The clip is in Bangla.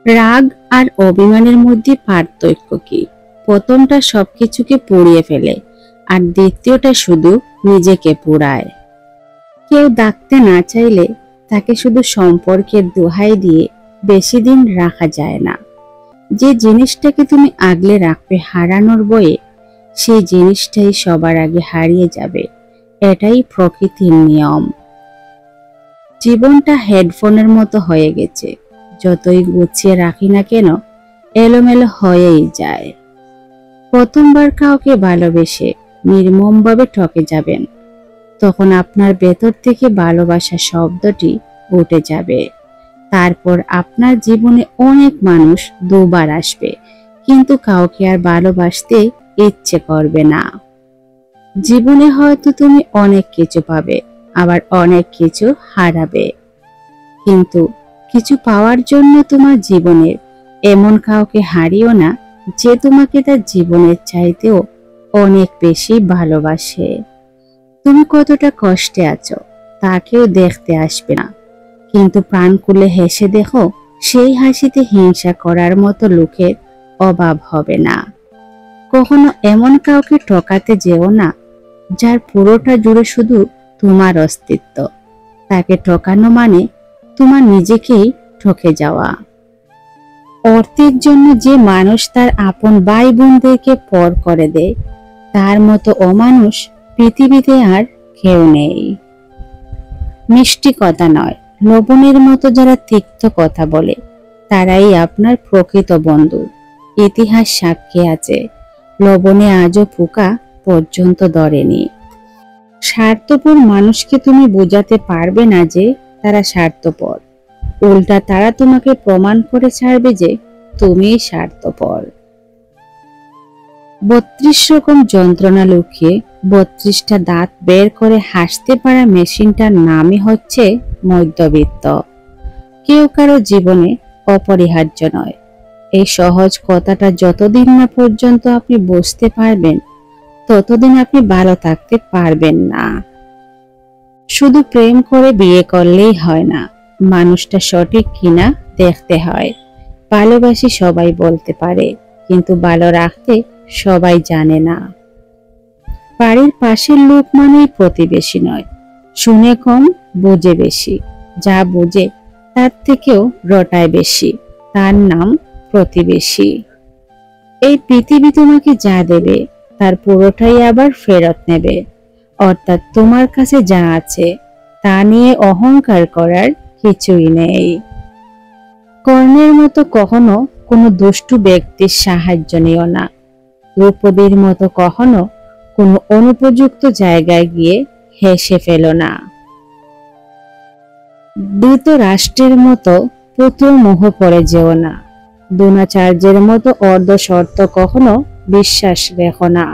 রাগ আর অভিমানের মধ্যে পার্থক্য কি? প্রথমটা সবকিছুকে পুড়িয়ে ফেলে, আর দ্বিতীয়টা শুধু নিজেকে পুড়ায়। কেউ ডাকতে না চাইলে তাকে শুধু সম্পর্কের দোহাই দিয়ে বেশি দিন রাখা যায় না। যে জিনিসটাকে তুমি আগলে রাখবে হারানোর বয়ে, সেই জিনিসটাই সবার আগে হারিয়ে যাবে। এটাই প্রকৃতির নিয়ম। জীবনটা হেডফোনের মতো হয়ে গেছে, যতই গুছিয়ে রাখি না কেন এলোমেলো হয়েই যায়। প্রথমবার কাউকে ভালোবেসে নির্মমভাবে ঠকে যাবেন, তখন আপনার ভেতর থেকে ভালোবাসা শব্দটি উঠে যাবে। তারপর আপনার জীবনে অনেক মানুষ দুবার আসবে, কিন্তু কাউকে আর ভালোবাসতে ইচ্ছে করবে না। জীবনে হয়তো তুমি অনেক কিছু পাবে, আবার অনেক কিছু হারাবে, কিন্তু কিছু পাওয়ার জন্য তোমার জীবনের এমন কাউকে হারিও না যে তোমাকে তার জীবনের চাইতেও অনেক বেশি ভালোবাসে। তুমি কতটা কষ্টে আছো তা কেউ দেখতে আসবে না, কিন্তু প্রাণ খুলে হেসে দেখো, সেই হাসিতে হিংসা করার মতো লোকের অভাব হবে না। কখনো এমন কাউকে ঠকাতে যেও না যার পুরোটা জুড়ে শুধু তোমার অস্তিত্ব। তাকে ঠকানো মানে তোমার নিজেকেই ঠকে যাওয়া। অর্থের জন্য যে মানুষ তার আপন ভাই বোনদেরকে পর করে দেয়, তার মতো অমানুষ পৃথিবীতে আর কেউ নেই। মিষ্টি কথা নয়, লবণের মতো যারা তিক্ত কথা বলে, তারাই আপনার প্রকৃত বন্ধু। ইতিহাস সাক্ষী আছে, লবণে আজও পোকা পর্যন্ত ধরেনি। স্বার্থপর মানুষকে তুমি বোঝাতে পারবে না যে তারা স্বার্থপর, উল্টা তারা তোমাকে প্রমাণ করে ছাড়বে যে তুমিই স্বার্থপর। ৩২ রকম যন্ত্রণা লুকিয়ে ৩২টা দাঁত বের করে হাসতে পারা মেশিনটার নামই হচ্ছে মধ্যবিত্ত। কেউ কারো জীবনে অপরিহার্য নয়, এই সহজ কথাটা যতদিন না পর্যন্ত আপনি বুঝতে পারবেন, ততদিন আপনি ভালো থাকতে পারবেন না। শুধু প্রেম করে বিয়ে করলেই হয় না, মানুষটা সঠিক কিনা দেখতে হয়। ভালোবাসি সবাই বলতে পারে, কিন্তু ভালো রাখতে সবাই জানে না। বাড়ির পাশের লোক মানেই প্রতিবেশী নয়, শুনে কম বুঝে বেশি। যা বুঝে তার থেকেও রটায় বেশি, তার নাম প্রতিবেশী। এই পৃথিবী তোমাকে যা দেবে তার পুরোটাই আবার ফেরত নেবে, অর্থাৎ তোমার কাছে যা আছে তা নিয়ে অহংকার করার কিছুই নেই। কর্ণের মতো কখনো কোনো দুষ্টু ব্যক্তির সাহায্য নিও না। দ্রৌপদীর মতো কখনো কোনো অনুপযুক্ত জায়গায় গিয়ে হেসে ফেলো না। ধৃতরাষ্ট্রের মতো পুত্র মোহ করে যেও না। দ্রোণাচার্যের মতো অর্ধ শর্ত কখনো বিশ্বাস রেখো না।